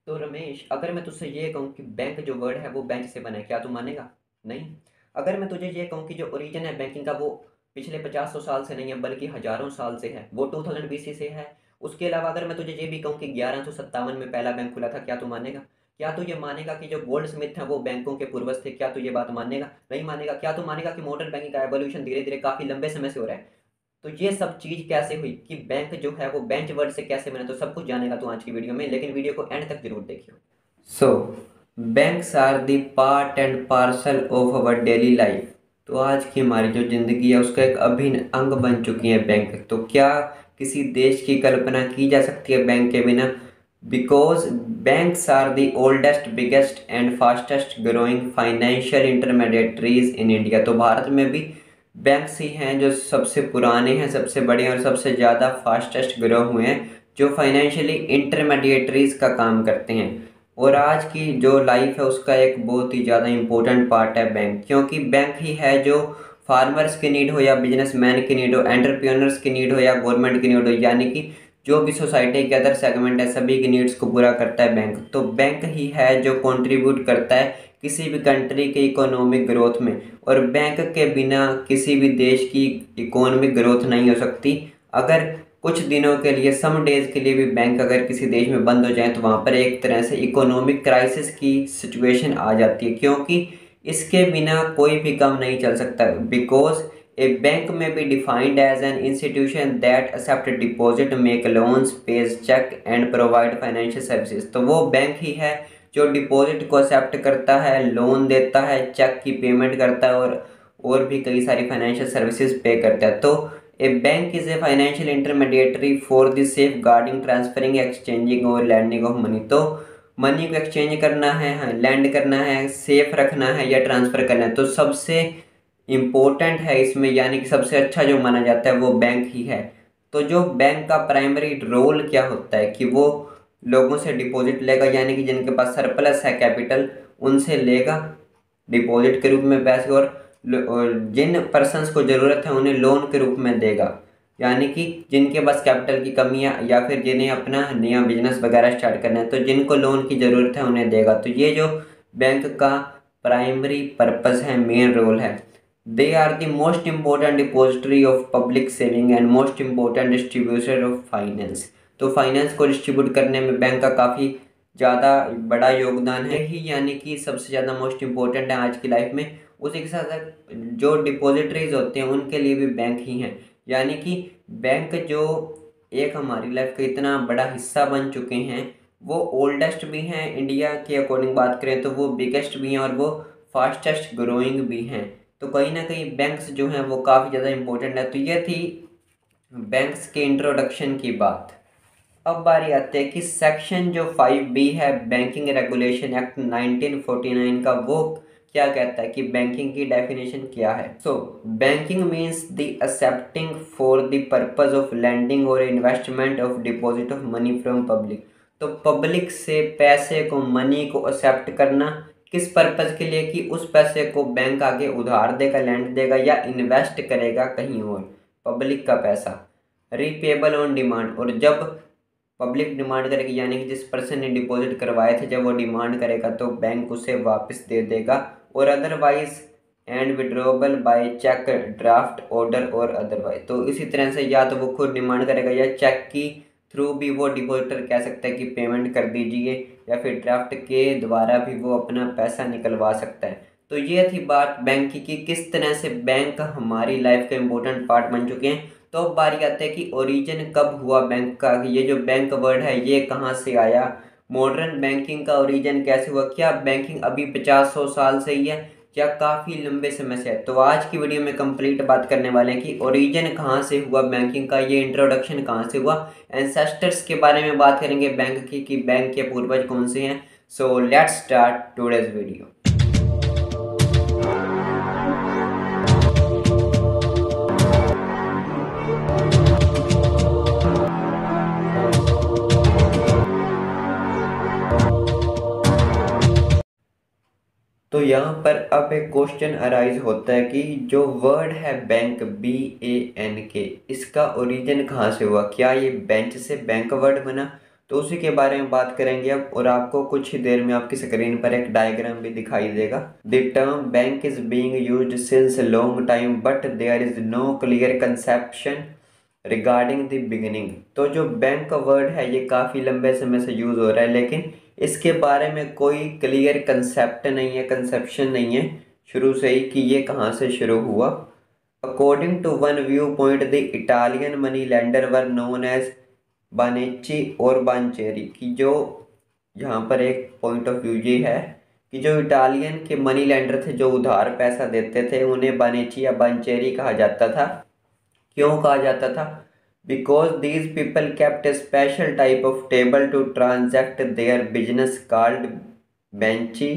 तो रमेश, अगर मैं तुझसे ये कहूँ कि बैंक जो वर्ड है वो बेंच से बना है, क्या तू मानेगा? नहीं। अगर मैं तुझे ये कहूँ कि जो ओरिजिन है बैंकिंग का वो पिछले 50-100 साल से नहीं है बल्कि हजारों साल से है, वो 2000 BC से है। उसके अलावा अगर मैं तुझे ये भी कहूँ कि 1157 में पहला बैंक खुला था, क्या तू मानेगा? क्या तू ये मानेगा कि जो गोल्ड स्मिथ है वो बैंकों के पूर्वज थे? क्या तू ये बात मानेगा? नहीं मानेगा। क्या तू मानेगा कि मॉडर्न बैंकिंग का एवोल्यूशन धीरे धीरे काफी लंबे समय से हो रहा है? तो ये सब चीज कैसे हुई कि बैंक जो है वो बेंच वर्ड से कैसे बना, तो सब कुछ जानेगा तू आज की वीडियो में, लेकिन वीडियो को एंड तक जरूर देखियो। So banks are the part and parcel of our daily life. तो आज की हमारी जो ज़िंदगी है उसका एक अभिन्न अंग बन चुकी है बैंक। तो क्या किसी देश की कल्पना की जा सकती है बैंक के बिना? Because banks are the oldest, biggest and fastest growing financial intermediaries in India. तो भारत में भी बैंक्स ही हैं जो सबसे पुराने हैं, सबसे बड़े हैं और सबसे ज़्यादा फास्टेस्ट ग्रो हुए हैं, जो फाइनेंशियली इंटरमीडिएटरीज का काम करते हैं। और आज की जो लाइफ है उसका एक बहुत ही ज़्यादा इम्पोर्टेंट पार्ट है बैंक, क्योंकि बैंक ही है जो फार्मर्स की नीड हो या बिजनेसमैन की नीड हो, एंटरप्रेन्योर्स की नीड हो या गवर्नमेंट की नीड हो, यानी कि जो भी सोसाइटी के अदर सेगमेंट है सभी की नीड्स को पूरा करता है बैंक। तो बैंक ही है जो कंट्रीब्यूट करता है किसी भी कंट्री के इकोनॉमिक ग्रोथ में, और बैंक के बिना किसी भी देश की इकोनॉमिक ग्रोथ नहीं हो सकती। अगर कुछ दिनों के लिए, सम डेज के लिए भी बैंक अगर किसी देश में बंद हो जाए तो वहाँ पर एक तरह से इकोनॉमिक क्राइसिस की सिचुएशन आ जाती है, क्योंकि इसके बिना कोई भी काम नहीं चल सकता। Because a bank may be defined as an institution that accept deposit, make loans, pays cheque and provide financial services. तो वो बैंक ही है जो डिपॉजिट को एक्सेप्ट करता है, लोन देता है, चेक की पेमेंट करता है और भी कई सारी फाइनेंशियल सर्विसेज पे करता है। तो a bank is a financial intermediary for the safeguarding, transferring, exchanging और लैंडिंग ऑफ मनी। तो मनी को एक्सचेंज करना है, लैंड करना है, सेफ रखना है या ट्रांसफ़र करना है, तो सबसे इम्पोर्टेंट है इसमें, यानी कि सबसे अच्छा जो माना जाता है वो बैंक ही है। तो जो बैंक का प्राइमरी रोल क्या होता है कि वो लोगों से डिपॉजिट लेगा, यानी कि जिनके पास सरप्लस है कैपिटल उनसे लेगा डिपॉजिट के रूप में पैसे, और जिन पर्सन्स को ज़रूरत है उन्हें लोन के रूप में देगा, यानी कि जिनके पास कैपिटल की कमी है या फिर जिन्हें अपना नया बिजनेस वगैरह स्टार्ट करना है तो जिनको लोन की ज़रूरत है उन्हें देगा। तो ये जो बैंक का प्राइमरी पर्पस है, मेन रोल है। They are the most important depository of public saving and most important distributor of finance. तो फाइनेंस को डिस्ट्रीब्यूट करने में बैंक का काफ़ी ज़्यादा बड़ा योगदान है ही, यानी कि सबसे ज़्यादा मोस्ट इम्पोर्टेंट है आज की लाइफ में। उसी के साथ साथ जो डिपॉजिटरीज होते हैं उनके लिए भी बैंक ही हैं, यानी कि बैंक जो एक हमारी लाइफ का इतना बड़ा हिस्सा बन चुके हैं, वो ओल्डेस्ट भी हैं इंडिया के अकॉर्डिंग बात करें तो, वो बिगेस्ट भी हैं और वो फास्टेस्ट ग्रोइंग भी हैं। तो कहीं ना कहीं बैंक्स जो हैं वो काफ़ी ज़्यादा इम्पोर्टेंट है। तो ये थी बैंक्स के इंट्रोडक्शन की बात। अब बारी आती है कि सेक्शन जो 5B है बैंकिंग रेगुलेशन एक्ट 1949 का, वो क्या कहता है कि बैंकिंग की डेफिनेशन क्या है। So banking means the accepting for the purpose of lending और investment of deposit of money from public. तो पब्लिक से पैसे को, मनी को एक्सेप्ट करना, किस पर्पस के लिए कि उस पैसे को बैंक आगे उधार देगा, लैंड देगा या इन्वेस्ट करेगा कहीं और, पब्लिक का पैसा रीपेबल ऑन डिमांड। और जब पब्लिक डिमांड करेगी, यानी कि जिस पर्सन ने डिपॉजिट करवाए थे, जब वो डिमांड करेगा तो बैंक उसे वापस दे देगा। और otherwise and withdrawable by cheque, draft, order और अदरवाइज। तो इसी तरह से या तो वो खुद डिमांड करेगा या चेक की थ्रू भी वो डिपॉजिटर कह सकता है कि पेमेंट कर दीजिए, या फिर ड्राफ्ट के द्वारा भी वो अपना पैसा निकलवा सकता है। तो ये थी बात बैंक की कि किस तरह से बैंक हमारी लाइफ का इम्पोर्टेंट पार्ट बन चुके हैं। तो अब बारी आती है कि ओरिजिन कब हुआ बैंक का, ये जो बैंक वर्ड है ये कहाँ से आया, मॉडर्न बैंकिंग का ओरिजिन कैसे हुआ, क्या बैंकिंग अभी 50-100 साल से ही है या काफ़ी लंबे समय से है। तो आज की वीडियो में कंप्लीट बात करने वाले हैं कि ओरिजिन कहाँ से हुआ बैंकिंग का, ये इंट्रोडक्शन कहाँ से हुआ, एंसेस्टर्स के बारे में बात करेंगे बैंक की कि बैंक के पूर्वज कौन से हैं। So let's start today's video. तो यहाँ पर अब एक क्वेश्चन अराइज होता है कि जो वर्ड है बैंक, BANK, इसका ओरिजिन कहाँ से हुआ, क्या ये बेंच से बैंक वर्ड बना? तो उसी के बारे में बात करेंगे अब, और आपको कुछ ही देर में आपकी स्क्रीन पर एक डायग्राम भी दिखाई देगा। The term bank is being used since long time but there is no clear conception regarding the beginning. तो जो बैंक का वर्ड है ये काफ़ी लंबे समय से यूज़ हो रहा है, लेकिन इसके बारे में कोई क्लियर कंसेप्ट नहीं है, कंसेप्शन नहीं है शुरू से ही कि ये कहाँ से शुरू हुआ। According to one viewpoint the Italian money lender were known as बानेची और बांचेरी, की जो यहाँ पर एक पॉइंट ऑफ व्यू ये है कि जो इटालियन के मनी लेंडर थे, जो उधार पैसा देते थे, उन्हें बानेची या बांचेरी कहा जाता था। क्यों कहा जाता था? Because these people kept a special type of table to transact their business called बेंची।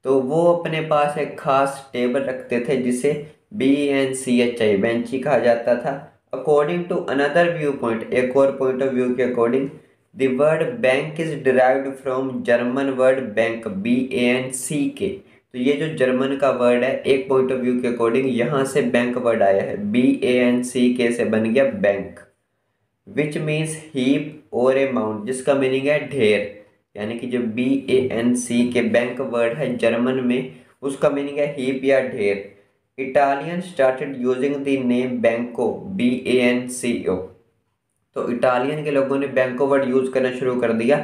तो वो अपने पास एक खास टेबल रखते थे जिसे BNCHI बेंची कहा जाता था। According to another view point, एक और पॉइंट ऑफ व्यू के according, the word bank is derived from German word bank BANCK। तो ये जो जर्मन का वर्ड है, एक पॉइंट ऑफ व्यू के अकॉर्डिंग यहाँ से बैंक वर्ड आया है, BANCK से बन गया बैंक, विच मीन्स हीप और ए माउंट, जिसका मीनिंग है ढेर। यानी कि जो BANCK बैंक वर्ड है जर्मन में, उसका मीनिंग है हीप या ढेर। Italian started using the name बैंको BANCO। तो इटालियन के लोगों ने बैंको वर्ड यूज करना शुरू कर दिया,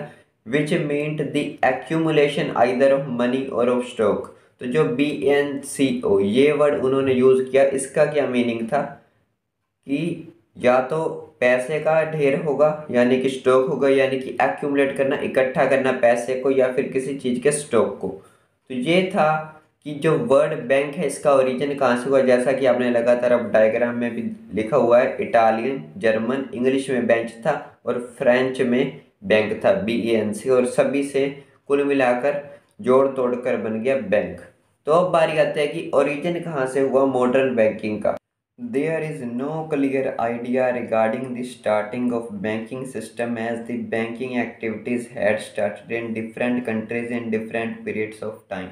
which meant the accumulation either of money और ऑफ स्टॉक। तो जो BANCO ये वर्ड उन्होंने यूज किया, इसका क्या मीनिंग था कि या तो पैसे का ढेर होगा यानी कि स्टॉक होगा, यानी कि एक्यूमुलेट करना, इकट्ठा करना पैसे को या फिर किसी चीज़ के स्टॉक को। तो ये था कि जो वर्ड बैंक है इसका ओरिजिन कहाँ से हुआ। जैसा कि आपने लगातार अब डायग्राम में भी लिखा हुआ है, इटालियन, जर्मन, इंग्लिश में बेंच था और फ्रेंच में बैंक था BANC, और सभी से कुल मिलाकर जोड़ तोड़ कर बन गया बैंक। तो अब बारी आती है कि ओरिजिन कहाँ से हुआ मॉडर्न बैंकिंग का। There is no clear idea regarding the starting of banking system, as the banking activities had started in different countries in different periods of time।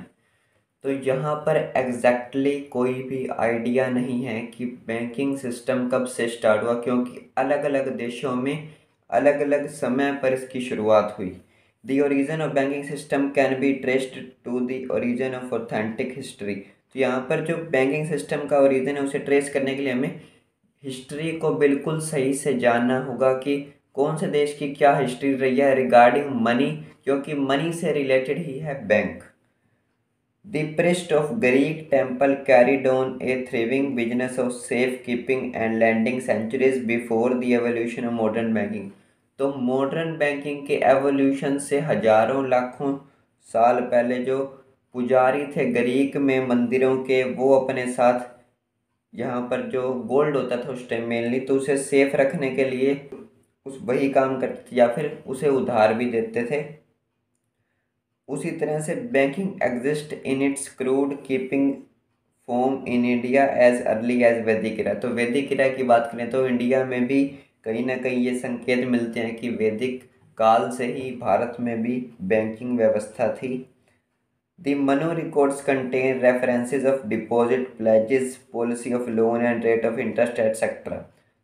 तो यहाँ पर एग्जैक्टली कोई भी आइडिया नहीं है कि बैंकिंग सिस्टम कब से स्टार्ट हुआ, क्योंकि अलग अलग देशों में अलग अलग समय पर इसकी शुरुआत हुई। The origin of banking system can be traced to the origin of authentic history. तो यहाँ पर जो बैंकिंग सिस्टम का ओरिजिन है उसे ट्रेस करने के लिए हमें हिस्ट्री को बिल्कुल सही से जानना होगा कि कौन से देश की क्या हिस्ट्री रही है रिगार्डिंग मनी, क्योंकि मनी से रिलेटेड ही है bank. The priest of Greek temple carried on a thriving business of safekeeping and lending centuries before the evolution of modern banking। तो मॉडर्न बैंकिंग के एवोल्यूशन से हजारों लाखों साल पहले जो पुजारी थे ग्रीक में मंदिरों के, वो अपने साथ यहाँ पर जो गोल्ड होता था उस टाइम मेनली, तो उसे सेफ रखने के लिए उस वही काम करते थे या फिर उसे उधार भी देते थे। उसी तरह से banking exist in its crude keeping form in India as early as Vedic era. तो वैदिक इरा की बात करें तो इंडिया में भी कहीं ना कहीं ये संकेत मिलते हैं कि वैदिक काल से ही भारत में भी बैंकिंग व्यवस्था थी। The Manu records contain references of deposit, pledges, policy of loan and rate of interest etcetera.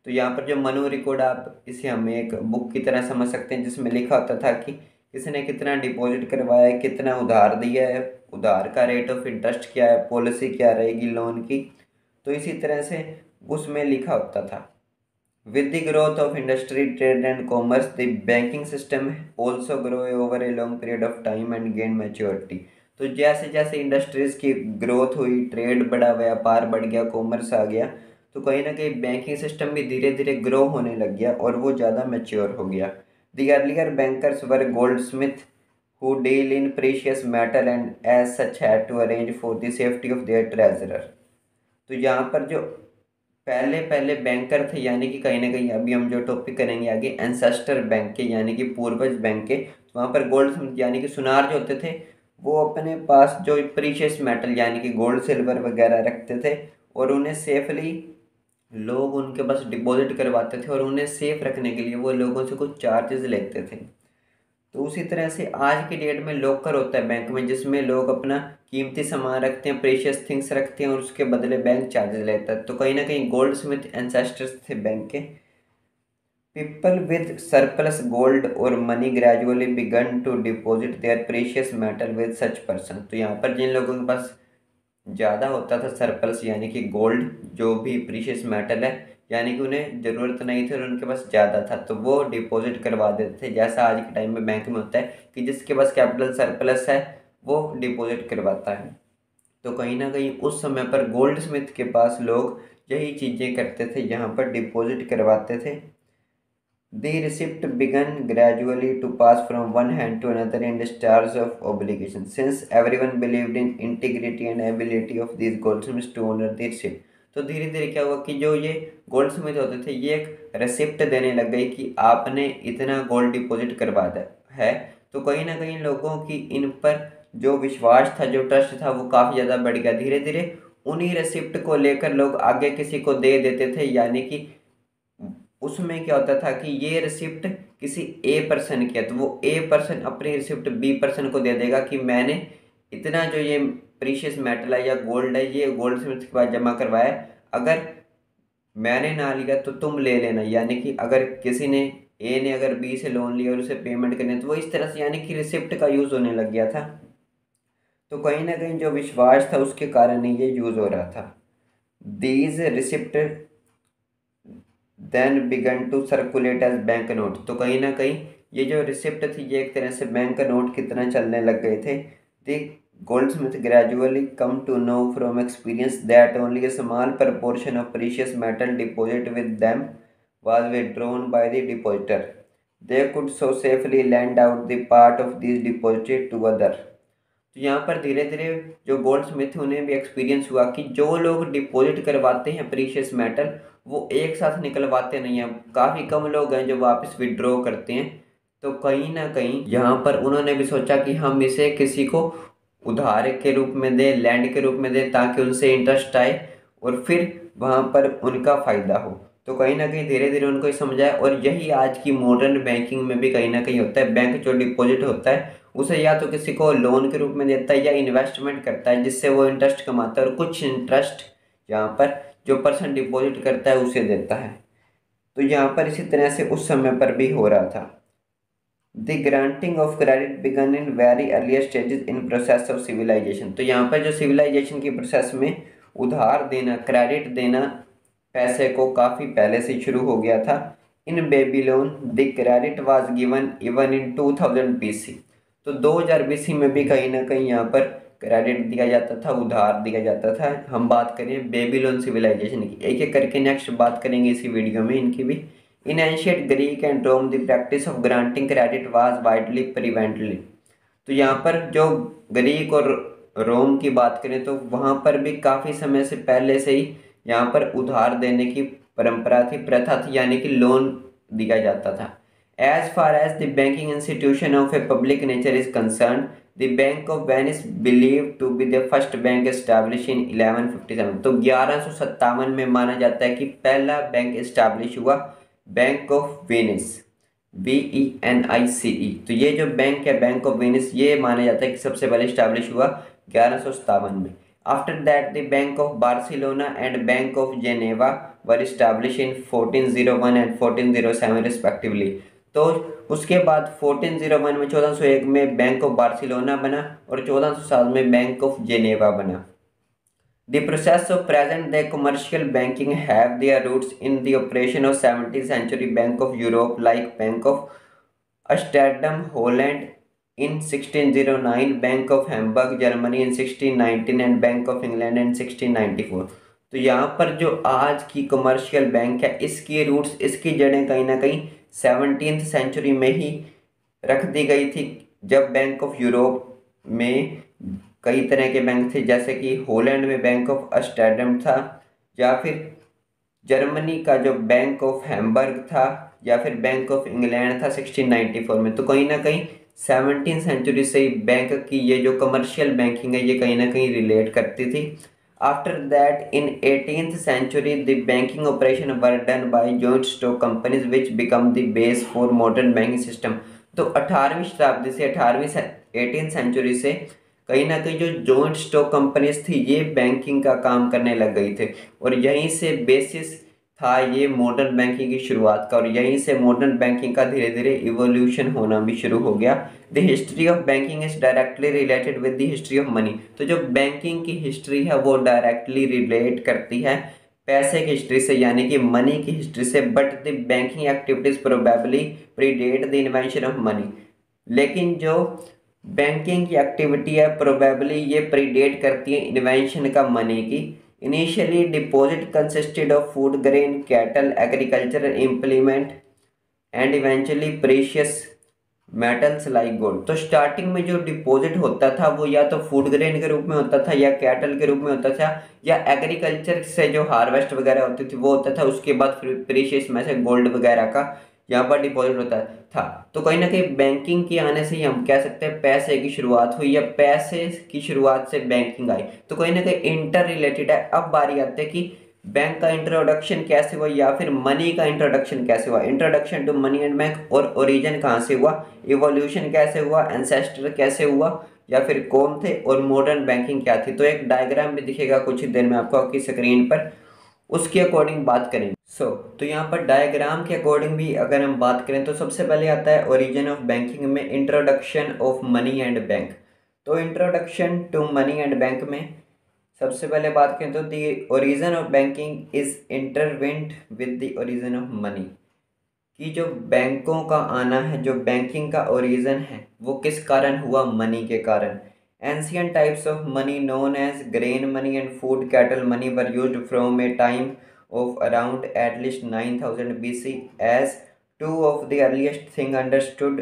तो यहाँ पर जो मनु रिकॉर्ड, आप इसे हमें एक बुक की तरह समझ सकते हैं जिसमें लिखा होता था कि किसने कितना डिपॉजिट करवाया है, कितना उधार दिया है, उधार का रेट ऑफ इंटरेस्ट क्या है, पॉलिसी क्या रहेगी लोन की। तो इसी तरह से उसमें लिखा होता था। With the growth of industry, trade and commerce, the banking system also grow over a long period of time and gain maturity. तो जैसे जैसे इंडस्ट्रीज़ की ग्रोथ हुई, ट्रेड बढ़ा, व्यापार बढ़ गया, कॉमर्स आ गया, तो कहीं ना कहीं बैंकिंग सिस्टम भी धीरे धीरे ग्रो होने लग गया और वो ज़्यादा मैच्योर हो गया। The earlier bankers were gold Smith who deal in precious metal and as such had to arrange for the safety of their treasurer। तो यहाँ पर जो पहले पहले बैंकर थे, यानी कि कहीं ना कहीं अभी हम जो टॉपिक करेंगे आगे एंसेस्टर बैंक के यानी कि पूर्वज बैंक के, तो वहाँ पर गोल्ड यानी कि सुनार जो होते थे वो अपने पास जो प्रीशियस मेटल यानी कि गोल्ड सिल्वर वगैरह रखते थे और उन्हें सेफली लोग उनके पास डिपॉजिट करवाते थे और उन्हें सेफ रखने के लिए वो लोगों से कुछ चार्जेस लेते थे। तो उसी तरह से आज की डेट में लॉकर होता है बैंक में जिसमें लोग अपना कीमती सामान रखते हैं, प्रेशियस थिंग्स रखते हैं और उसके बदले बैंक चार्जेस लेता है। तो कहीं ना कहीं गोल्ड स्मिथ एंसेस्टर्स थे बैंक के। पीपल विद सरप्लस गोल्ड और money gradually began to deposit their precious metal with such person. तो यहाँ पर जिन लोगों के पास ज़्यादा होता था सरप्लस यानी कि गोल्ड जो भी प्रीशियस मेटल है, यानी कि उन्हें ज़रूरत नहीं थी और उनके पास ज़्यादा था, तो वो डिपॉजिट करवा देते थे। जैसा आज के टाइम में बैंक में होता है कि जिसके पास कैपिटल सरप्लस है वो डिपॉजिट करवाता है। तो कहीं ना कहीं उस समय पर गोल्ड स्मिथ के पास लोग यही चीज़ें करते थे, यहाँ पर डिपॉजिट करवाते थे। The receipt began gradually to pass from one hand to another in discharge of obligation, since everyone believed in integrity and ability of these goldsmiths to honor the receipt। तो धीरे धीरे क्या हुआ कि जो ये गोल्ड स्मिथ होते थे ये एक रिसिप्ट देने लग गई कि आपने इतना गोल्ड डिपॉजिट करवा दिया है। तो कहीं ना कहीं लोगों की इन पर जो विश्वास था, जो ट्रस्ट था, वो काफ़ी ज़्यादा बढ़ गया। धीरे धीरे उन्हीं रिसिप्ट को लेकर लोग आगे किसी को दे देते थे, यानी कि उसमें क्या होता था कि ये रिसिप्ट किसी ए पर्सन की है तो वो ए पर्सन अपनी रिसिप्ट बी पर्सन को दे देगा कि मैंने इतना जो ये प्रीशियस मेटल है या गोल्ड है ये गोल्ड स्मिथ के पास जमा करवाया है, अगर मैंने ना लिया तो तुम ले लेना। यानी कि अगर किसी ने ए ने अगर बी से लोन लिया और उसे पेमेंट करनी तो वो इस तरह से यानी कि रिसिप्ट का यूज़ होने लग गया था। तो कहीं ना कहीं जो विश्वास था उसके कारण ही ये यूज़ हो रहा था। These receipt then began to circulate as bank note. तो कहीं ना कहीं ये जो रिसिप्ट थी ये एक तरह से बैंक नोट की तरह चलने लग गए थे। The goldsmith gradually come to know from experience that only a small proportion of precious metal deposit with them was withdrawn by the depositor. They could so safely lend out the part of these deposit to other। तो यहाँ पर धीरे धीरे जो gold Smith उन्हें भी experience हुआ कि जो लोग डिपॉजिट करवाते हैं प्रीशियस मेटल वो एक साथ निकलवाते नहीं हैं, काफ़ी कम लोग हैं जो वापस विड्रॉ करते हैं। तो कहीं ना कहीं यहाँ पर उन्होंने भी सोचा कि हम इसे किसी को उधार के रूप में दें, लैंड के रूप में दें, ताकि उनसे इंटरेस्ट आए और फिर वहाँ पर उनका फ़ायदा हो। तो कहीं ना कहीं धीरे धीरे उनको ये समझाया और यही आज की मॉडर्न बैंकिंग में भी कहीं ना कहीं होता है। बैंक जो डिपॉजिट होता है उसे या तो किसी को लोन के रूप में देता है या इन्वेस्टमेंट करता है जिससे वो इंटरेस्ट कमाता है और कुछ इंटरेस्ट यहाँ पर जो पर्सन डिपॉजिट करता है उसे देता है। तो यहाँ पर इसी तरह से उस समय पर भी हो रहा था। The granting of credit began in very earlier stages in process of civilization. तो यहाँ पर जो सिविलाइजेशन की प्रोसेस में उधार देना, क्रेडिट देना पैसे को काफ़ी पहले से शुरू हो गया था। In Babylon the credit was given even in 2000 BC। तो 2000 BC में भी कहीं ना कहीं यहाँ पर क्रेडिट दिया जाता था, उधार दिया जाता था। हम बात करें बेबीलोन सिविलाइजेशन की, एक एक करके नेक्स्ट बात करेंगे इसी वीडियो में इनकी भी। In ancient Greek and Rome the practice of granting credit was widely prevalently. तो यहाँ पर जो ग्रीक और रोम की बात करें तो वहाँ पर भी काफ़ी समय से पहले से ही यहाँ पर उधार देने की परंपरा थी, प्रथा थी, यानी कि लोन दिया जाता था। As far as the banking institution of a public nature is concern, the bank of Venice believe to be the first bank establish in 1157। तो 1157 में माना जाता है कि पहला बैंक एस्टैब्लिश हुआ, बैंक ऑफ वेनिस, VENICE। तो ये जो बैंक है बैंक ऑफ वेनिस ये माना जाता है कि सबसे पहले इस्टेब्लिश हुआ 1157 में। After that the bank of Barcelona and bank of Geneva were establish in 1401 and 1407 respectively. तो उसके बाद 1401 में 1401 में बैंक ऑफ बार्सिलोना बना और 1407 में बैंक ऑफ जेनेवा बना। The process of present day commercial banking have their roots in the operation of 17th century Bank of Europe like Bank of Amsterdam, Holland in 1609, Bank of Hamburg, Germany in 1619 and Bank of England in 1694। तो यहाँ पर जो आज की commercial bank है इसकी roots, इसकी जड़ें कहीं ना कहीं 17th सेंचुरी में ही रख दी गई थी, जब बैंक ऑफ यूरोप में कई तरह के बैंक थे, जैसे कि हॉलैंड में बैंक ऑफ एम्स्टर्डम था, या फिर जर्मनी का जो बैंक ऑफ हैम्बर्ग था, या फिर बैंक ऑफ इंग्लैंड था 1694 में। तो कहीं ना कहीं 17th सेंचुरी से ही बैंक की ये जो कमर्शियल बैंकिंग है ये कहीं ना कहीं रिलेट करती थी। After that in 18th century the banking operation were done by joint stock companies which become the base for modern banking system. तो 18वीं शताब्दी से 18th सेंचुरी से कहीं ना कहीं जो जॉइंट स्टॉक कंपनीज थी ये बैंकिंग का काम करने लग गई थे और यहीं से बेसिस था ये मॉडर्न बैंकिंग की शुरुआत का, और यहीं से मॉडर्न बैंकिंग का धीरे धीरे इवोल्यूशन होना भी शुरू हो गया। The history of banking is directly related with the history of money. तो जो बैंकिंग की हिस्ट्री है वो डायरेक्टली रिलेट करती है पैसे की हिस्ट्री से, यानी कि मनी की हिस्ट्री से। But the banking activities probably predate the invention of money. लेकिन जो बैंकिंग की एक्टिविटी है प्रोबेबली ये प्रीडेट करती है इन्वेंशन का मनी की। Initially deposit consisted of food grain cattle agricultural implement and eventually precious metals like gold. तो स्टार्टिंग में जो डिपॉजिट होता था वो या तो फूड ग्रेन के रूप में होता था, या कैटल के रूप में होता था, या एग्रीकल्चर से जो हार्वेस्ट वगैरह होती थी वो होता था। उसके बाद फिर प्रीशियस में से गोल्ड वगैरह का यहाँ पर डिपॉजिट होता था। तो कहीं ना कहीं बैंकिंग के आने से ही हम कह सकते हैं पैसे की शुरुआत हुई, या पैसे की शुरुआत से बैंकिंग आई। तो कहीं ना कहीं इंटर रिलेटेड है। अब बारी आती है कि बैंक का इंट्रोडक्शन कैसे हुआ, या फिर मनी का इंट्रोडक्शन कैसे हुआ। Introduction to money and bank, और ओरिजिन कहाँ से हुआ, इवोल्यूशन कैसे हुआ, एंसेस्टर कैसे हुआ, या फिर कौन थे, और मॉडर्न बैंकिंग क्या थी। तो एक डायग्राम भी दिखेगा कुछ ही देर में आपको आपकी स्क्रीन पर, उसके अकॉर्डिंग बात करेंगे। तो यहाँ पर डायग्राम के अकॉर्डिंग भी अगर हम बात करें तो सबसे पहले आता है ओरिजिन ऑफ बैंकिंग में introduction of money and bank. तो introduction to money and bank में सबसे पहले बात करें तो the origin of banking is intertwined with the origin of money. कि जो बैंकों का आना है, जो बैंकिंग का ओरिजिन है वो किस कारण हुआ, मनी के कारण। Ancient types of money known as grain money and food cattle money were used from a time of around at least 9000 BC as two of the earliest thing understood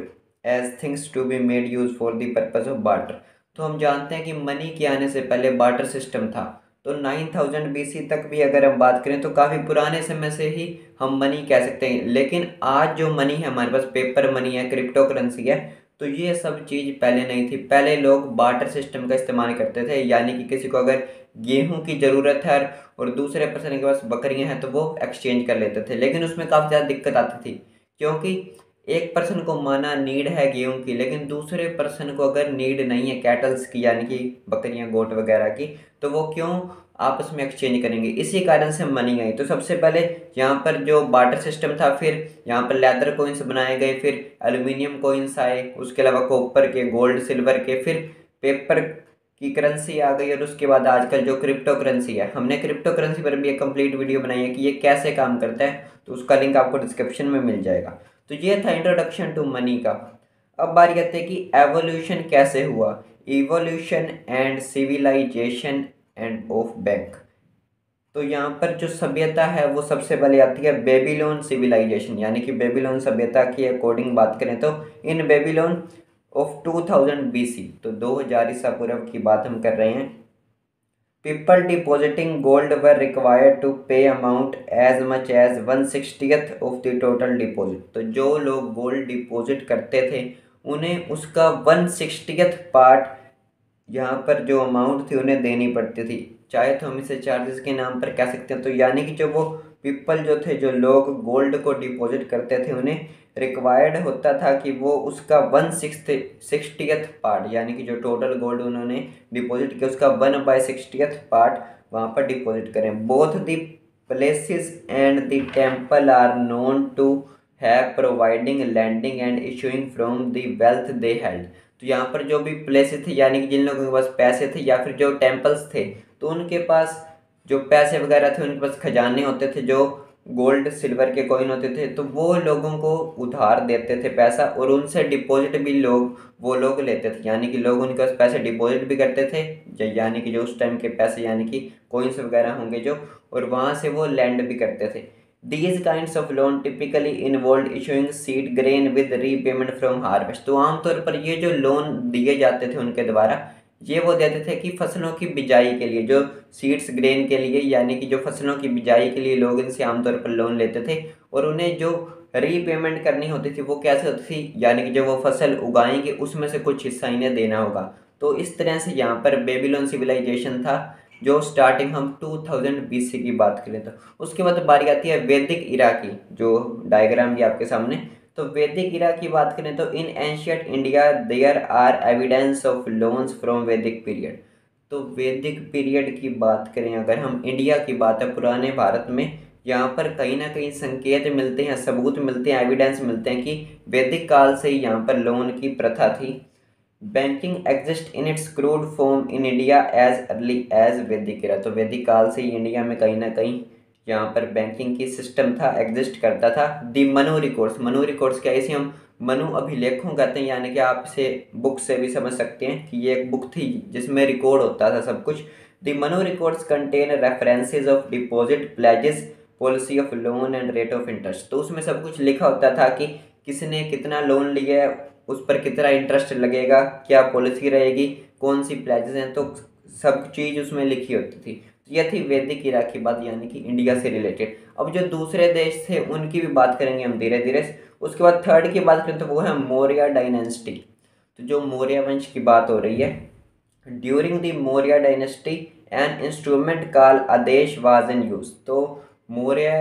as things to be made use for the purpose of barter। तो हम जानते हैं कि money के आने से पहले barter system था। तो 9000 BC तक भी अगर हम बात करें तो काफ़ी पुराने समय से ही हम मनी कह सकते हैं। लेकिन आज जो मनी है हमारे पास, पेपर मनी है, क्रिप्टो करेंसी है, तो ये सब चीज़ पहले नहीं थी। पहले लोग बार्टर सिस्टम का इस्तेमाल करते थे, यानी कि किसी को अगर गेहूं की ज़रूरत है और दूसरे पर्सन के पास बकरियां हैं तो वो एक्सचेंज कर लेते थे। लेकिन उसमें काफ़ी ज़्यादा दिक्कत आती थी, क्योंकि एक पर्सन को माना नीड है गेहूं की, लेकिन दूसरे पर्सन को अगर नीड नहीं है कैटल्स की, यानी कि बकरियां गोट वगैरह की, तो वो क्यों आपस में एक्सचेंज करेंगे। इसी कारण से मनी आई। तो सबसे पहले यहाँ पर जो बार्टर सिस्टम था, फिर यहाँ पर लेदर कॉइन्स बनाए गए, फिर एल्यूमिनियम कॉइन्स आए, उसके अलावा कॉपर के, गोल्ड सिल्वर के, फिर पेपर की करेंसी आ गई, और उसके बाद आजकल जो क्रिप्टो करेंसी है, हमने क्रिप्टो करेंसी पर भी एक कंप्लीट वीडियो बनाई है कि ये कैसे काम करता है, तो उसका लिंक आपको डिस्क्रिप्शन में मिल जाएगा। तो ये था इंट्रोडक्शन टू मनी का। अब बारी आती है कि एवोल्यूशन कैसे हुआ, evolution and civilization and of bank. तो यहाँ पर जो सभ्यता है वो सबसे पहले आती है बेबीलोन सिविलाइजेशन, यानी कि बेबीलोन सभ्यता की अकॉर्डिंग बात करें तो इन बेबीलोन ऑफ 2000 BC, तो 2000 ईसा पूर्व की बात हम कर रहे हैं, people depositing gold were required to pay amount as much as 1/60 of the total deposit. तो जो लोग गोल्ड डिपॉजिट करते थे उन्हें उसका 1/60 पार्ट यहाँ पर जो अमाउंट थी उन्हें देनी पड़ती थी। चाहे तो हम इसे चार्जेस के नाम पर कह सकते हैं। तो यानी कि जो वो पीपल जो थे, जो लोग गोल्ड को डिपॉजिट करते थे, उन्हें रिक्वायर्ड होता था कि वो उसका 1/60 पार्ट, यानी कि जो टोटल गोल्ड उन्होंने डिपॉजिट किया उसका 1/60 पार्ट वहाँ पर डिपॉजिट करें। Both the places and the temple are known to have providing landing and issuing from the wealth they held. तो यहाँ पर जो भी प्लेसेस थे, यानी कि जिन लोगों के पास पैसे थे, या फिर जो टेम्पल्स थे, तो उनके पास जो पैसे वगैरह थे, उनके पास खजाने होते थे, जो गोल्ड सिल्वर के कॉइन होते थे, तो वो लोगों को उधार देते थे पैसा, और उनसे डिपॉजिट भी वो लोग लेते थे। यानी कि लोग उनके पास पैसे डिपॉजिट भी करते थे, यानी कि जो उस टाइम के पैसे, यानी कि कॉइन्स वगैरह होंगे जो, और वहाँ से वो लैंड भी करते थे। These kinds of loan typically involved issuing seed grain with repayment from harvest। तो आमतौर पर ये जो लोन दिए जाते थे उनके द्वारा, ये वो देते थे कि फसलों की बिजाई के लिए, जो सीड्स ग्रेन के लिए, यानी कि जो फसलों की बिजाई के लिए लोग इनसे आमतौर पर लोन लेते थे, और उन्हें जो रीपेमेंट करनी होती थी वो कैसे होती थी, यानी कि जो वो फसल उगाएंगे उसमें से कुछ हिस्सा इन्हें देना होगा। तो इस तरह से यहाँ पर बेबीलोन सिविलाइजेशन था, जो स्टार्टिंग हम 2000 BC की बात करें तो। उसके बाद बारी आती है वैदिक इरा की, जो डायग्राम भी आपके सामने। तो वैदिक इरा की बात करें तो in ancient India there are evidence of loans from Vedic period. तो वैदिक पीरियड की बात करें अगर हम, इंडिया की बात है, पुराने भारत में यहाँ पर कहीं ना कहीं संकेत मिलते हैं, सबूत मिलते हैं, एविडेंस मिलते हैं कि वैदिक काल से ही यहाँ पर लोन की प्रथा थी। Banking exist in its crude form in India as early as Vedic era। तो वैदिक काल से ही इंडिया में कहीं ना कहीं यहाँ पर बैंकिंग की सिस्टम था, एग्जिस्ट करता था। दी मनु रिकॉर्ड्स क्या है, इसे हम मनु अभिलेखों कहते हैं, यानी कि आप इसे बुक से भी समझ सकते हैं कि ये एक बुक थी जिसमें रिकॉर्ड होता था सब कुछ। The Manu records contain references of deposit, pledges, policy of loan and rate of interest. तो उसमें सब कुछ लिखा होता था कि किसने कितना लोन लिया है, उस पर कितना इंटरेस्ट लगेगा, क्या पॉलिसी रहेगी, कौन सी प्लेजेस हैं, तो सब चीज़ उसमें लिखी होती थी। यह थी वैदिक इरा की बात, यानी कि इंडिया से रिलेटेड। अब जो दूसरे देश थे उनकी भी बात करेंगे हम धीरे धीरे। उसके बाद थर्ड की बात करें तो वो है मौर्य डायनेस्टी। तो जो मौर्य वंश की बात हो रही है, during the Maurya dynasty an instrument call adesh was in use. तो मौर्य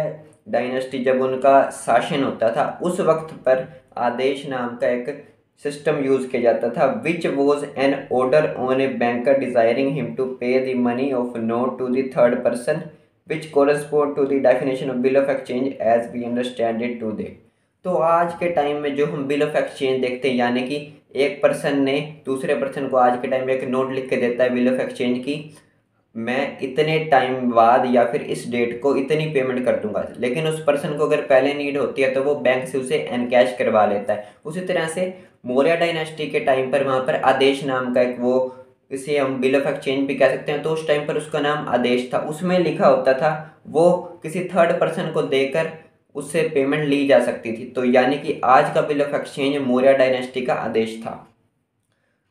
डायनेस्टी जब उनका शासन होता था उस वक्त पर आदेश नाम का एक सिस्टम यूज किया जाता था, which was an order on a banker desiring him to pay the money of note to the third person which correspond to the definition of bill of exchange as we understand it today. तो आज के time में जो हम bill of exchange देखते हैं, यानी कि एक पर्सन ने दूसरे पर्सन को आज के टाइम में एक नोट लिख के देता है बिल ऑफ एक्सचेंज की, मैं इतने टाइम बाद या फिर इस डेट को इतनी पेमेंट कर दूंगा। लेकिन उस पर्सन को अगर पहले नीड होती है तो वो बैंक से उसे एनकैश करवा लेता है। उसी तरह से मौर्य डायनेस्टी के टाइम पर वहाँ पर आदेश नाम का एक वो, इसे हम बिल ऑफ एक्सचेंज भी कह सकते हैं, तो उस टाइम पर उसका नाम आदेश था। उसमें लिखा होता था वो किसी थर्ड पर्सन को देकर उससे पेमेंट ली जा सकती थी। तो यानी कि आज का bill of exchange Maurya dynasty का आदेश था।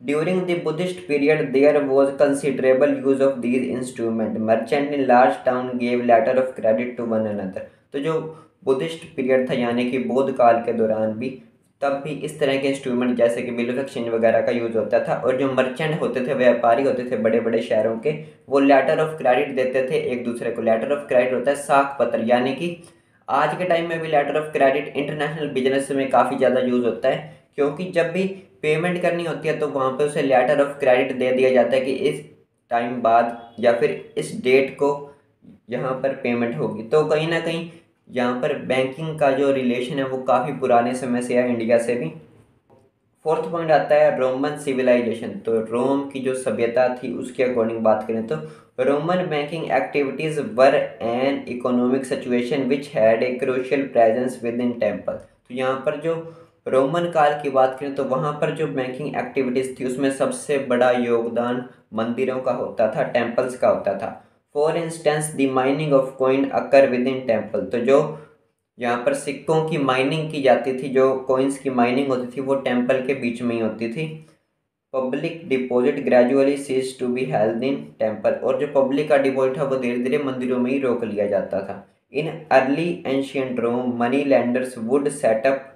During the Buddhist period, there was considerable use of these instruments. Merchants in large town gave letter of credit to one another. तो जो बुद्धिस्ट पीरियड था यानी कि बौद्ध काल के दौरान भी, तब भी इस तरह के इंस्ट्रूमेंट जैसे कि बिल ऑफ एक्सचेंज वगैरह का यूज़ होता था। और जो मर्चेंट होते थे, व्यापारी होते थे बड़े बड़े शहरों के, वो लेटर ऑफ क्रेडिट देते थे एक दूसरे को। लेटर ऑफ क्रेडिट होता है साख पत्र, यानी कि आज के टाइम में भी letter of credit international business में काफ़ी ज़्यादा यूज़ होता है, क्योंकि जब भी पेमेंट करनी होती है तो वहाँ पे उसे लेटर ऑफ क्रेडिट दे दिया जाता है कि इस टाइम बाद या फिर इस डेट को यहाँ पर पेमेंट होगी। तो कहीं ना कहीं यहाँ पर बैंकिंग का जो रिलेशन है वो काफ़ी पुराने समय से है इंडिया से भी। फोर्थ पॉइंट आता है रोमन सिविलाइजेशन। तो रोम की जो सभ्यता थी उसके अकॉर्डिंग बात करें तो Roman banking activities were an economic situation which had a crucial presence with in temple. तो यहाँ पर जो रोमन काल की बात करें तो वहाँ पर जो बैंकिंग एक्टिविटीज़ थी उसमें सबसे बड़ा योगदान मंदिरों का होता था, टेम्पल्स का होता था। For instance the mining of coin occur with in temple. तो जो यहाँ पर सिक्कों की माइनिंग की जाती थी, जो कॉइन्स की माइनिंग होती थी वो टेम्पल के बीच में ही होती थी। Public deposit gradually cease to be held in temple. और जो पब्लिक का डिपॉजिट है वो धीरे धीरे मंदिरों में ही रोक लिया जाता था। In early ancient Rome money lenders would set up